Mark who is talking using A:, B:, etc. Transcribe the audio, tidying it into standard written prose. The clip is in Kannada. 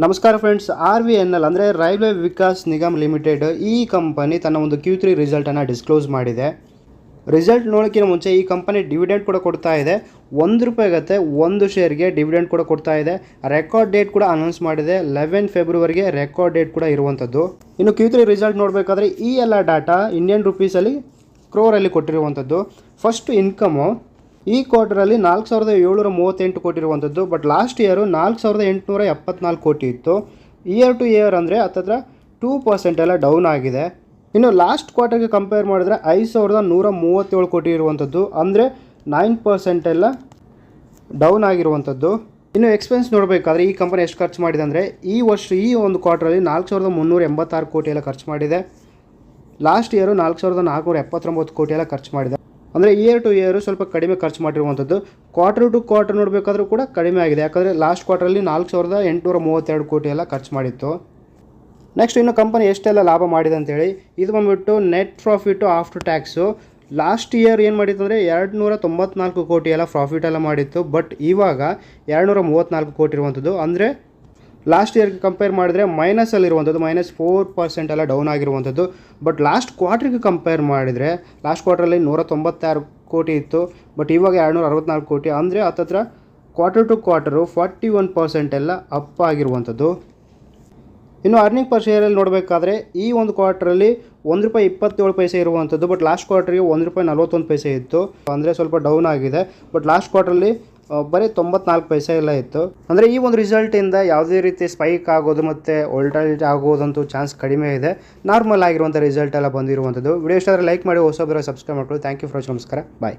A: ನಮಸ್ಕಾರ ಫ್ರೆಂಡ್ಸ್, RVNL ಅಂದರೆ ರೈಲ್ವೆ ವಿಕಾಸ್ ನಿಗಮ್ ಲಿಮಿಟೆಡ್ ಈ ಕಂಪನಿ ತನ್ನ ಒಂದು Q3 ರಿಸಲ್ಟನ್ನು ಡಿಸ್ಕ್ಲೋಸ್ ಮಾಡಿದೆ. ರಿಸಲ್ಟ್ ನೋಡೋಕ್ಕಿಂತ ಮುಂಚೆ ಈ ಕಂಪನಿ ಡಿವಿಡೆಂಡ್ ಕೂಡ ಕೊಡ್ತಾ ಇದೆ. ₹1 ಒಂದು ಶೇರ್ಗೆ ಡಿವಿಡೆಂಡ್ ಕೂಡ ಕೊಡ್ತಾ ಇದೆ. ರೆಕಾರ್ಡ್ ಡೇಟ್ ಕೂಡ ಅನೌನ್ಸ್ ಮಾಡಿದೆ. 11 ಫೆಬ್ರವರಿಗೆ ರೆಕಾರ್ಡ್ ಡೇಟ್ ಕೂಡ ಇರುವಂಥದ್ದು. ಇನ್ನು Q3 ರಿಸಲ್ಟ್ ನೋಡಬೇಕಾದ್ರೆ ಈ ಎಲ್ಲ ಡಾಟಾ ಇಂಡಿಯನ್ ರುಪೀಸಲ್ಲಿ ಕ್ರೋರಲ್ಲಿ ಕೊಟ್ಟಿರುವಂಥದ್ದು. ಫಸ್ಟ್ ಇನ್ಕಮು ಈ ಕ್ವಾರ್ಟರಲ್ಲಿ 4738 ಕೋಟಿ ಇರುವಂಥದ್ದು. ಬಟ್ ಲಾಸ್ಟ್ ಇಯರು 4874 ಕೋಟಿ ಇತ್ತು. ಇಯರ್ ಟು ಇಯರ್ ಅಂದರೆ ಹತ್ತತ್ರ 2% ಎಲ್ಲ ಡೌನ್ ಆಗಿದೆ. ಇನ್ನು ಲಾಸ್ಟ್ ಕ್ವಾರ್ಟರ್ಗೆ ಕಂಪೇರ್ ಮಾಡಿದ್ರೆ 5137 ಕೋಟಿ ಇರುವಂಥದ್ದು, ಅಂದರೆ 9% ಎಲ್ಲ ಡೌನ್ ಆಗಿರುವಂಥದ್ದು. ಇನ್ನು ಎಕ್ಸ್ಪೆನ್ಸ್ ನೋಡಬೇಕಾದ್ರೆ ಈ ಕಂಪನಿ ಎಷ್ಟು ಖರ್ಚು ಮಾಡಿದೆ ಅಂದರೆ ಈ ಒಂದು ಕ್ವಾರ್ಟರಲ್ಲಿ 4386 ಕೋಟಿ ಎಲ್ಲ ಖರ್ಚು ಮಾಡಿದೆ. ಲಾಸ್ಟ್ ಇಯರು 4479 ಕೋಟಿ ಎಲ್ಲ ಖರ್ಚು ಮಾಡಿದೆ. ಅಂದರೆ ಇಯರ್ ಟು ಇಯರು ಸ್ವಲ್ಪ ಕಡಿಮೆ ಖರ್ಚು ಮಾಡಿರುವಂಥದ್ದು. ಕ್ವಾರ್ಟರ್ ಟು ಕ್ವಾರ್ಟರ್ ನೋಡಬೇಕಾದ್ರೂ ಕೂಡ ಕಡಿಮೆ ಆಗಿದೆ, ಯಾಕಂದರೆ ಲಾಸ್ಟ್ ಕ್ವಾರ್ಟರಲ್ಲಿ 4832 ಕೋಟಿ ಎಲ್ಲ ಖರ್ಚು ಮಾಡಿತ್ತು. ನೆಕ್ಸ್ಟ್ ಇನ್ನು ಕಂಪನಿ ಎಷ್ಟೆಲ್ಲ ಲಾಭ ಮಾಡಿದೆ ಅಂತೇಳಿ ಇದು ಬಂದುಬಿಟ್ಟು net profit after tax. Last year ಏನು ಮಾಡಿತ್ತು ಅಂದರೆ 294 ಕೋಟಿ ಎಲ್ಲ ಪ್ರಾಫಿಟ್ ಎಲ್ಲ ಮಾಡಿತ್ತು. ಬಟ್ ಇವಾಗ 234 ಕೋಟಿ ಇರುವಂಥದ್ದು, ಅಂದರೆ ಲಾಸ್ಟ್ ಇಯರ್ಗೆ ಕಂಪೇರ್ ಮಾಡಿದರೆ ಮೈನಸಲ್ಲಿರುವಂಥದ್ದು, -4% ಎಲ್ಲ ಡೌನ್ ಆಗಿರುವಂಥದ್ದು. ಬಟ್ ಲಾಸ್ಟ್ ಕ್ವಾರ್ಟ್ರಿಗೆ ಕಂಪೇರ್ ಮಾಡಿದರೆ ಲಾಸ್ಟ್ ಕ್ವಾರ್ಟ್ರಲ್ಲಿ 196 ಕೋಟಿ ಇತ್ತು. ಬಟ್ ಇವಾಗ 264 ಕೋಟಿ, ಅಂದರೆ ಹತ್ತತ್ರ ಕ್ವಾರ್ಟರ್ ಟು ಕ್ವಾರ್ಟರು 41% ಎಲ್ಲ ಅಪ್ ಆಗಿರುವಂಥದ್ದು. ಇನ್ನು ಅರ್ನಿಂಗ್ ಪರ್ ಶೇರಲ್ಲಿ ನೋಡಬೇಕಾದ್ರೆ ಈ ಒಂದು ಕ್ವಾರ್ಟರಲ್ಲಿ ₹1.27 ಇರುವಂಥದ್ದು. ಬಟ್ ಲಾಸ್ಟ್ ಕ್ವಾರ್ಟರ್ಗೆ ₹1.41 ಇತ್ತು, ಅಂದರೆ ಸ್ವಲ್ಪ ಡೌನ್ ಆಗಿದೆ. ಬಟ್ ಲಾಸ್ಟ್ ಕ್ವಾರ್ಟರಲ್ಲಿ ಬರೀ 94 ಪೈಸೆ ಎಲ್ಲ ಇತ್ತು. ಅಂದರೆ ಈ ಒಂದು ರಿಸಲ್ಟಿಂದ ಯಾವುದೇ ರೀತಿ ಸ್ಪೈಕ್ ಆಗೋದು ಮತ್ತು ವೋಲ್ಟಾಲಿಟಿ ಆಗೋದಂತೂ ಚಾನ್ಸ್ ಕಡಿಮೆ ಇದೆ. ನಾರ್ಮಲ್ ಆಗಿರುವಂಥ ರಿಸಲ್ಟ್ ಎಲ್ಲ ಬಂದಿರುವಂಥದ್ದು. ವಿಡಿಯೋ ಇಷ್ಟ ಆದರೆ ಲೈಕ್ ಮಾಡಿ, ಹೊಸಬರ ಸಬ್ಸ್ಕ್ರೈಬ್ ಮಾಡ್ಕೊಳ್ಳಿ. Thank you for watching. ನಮಸ್ಕಾರ, ಬಾಯ್.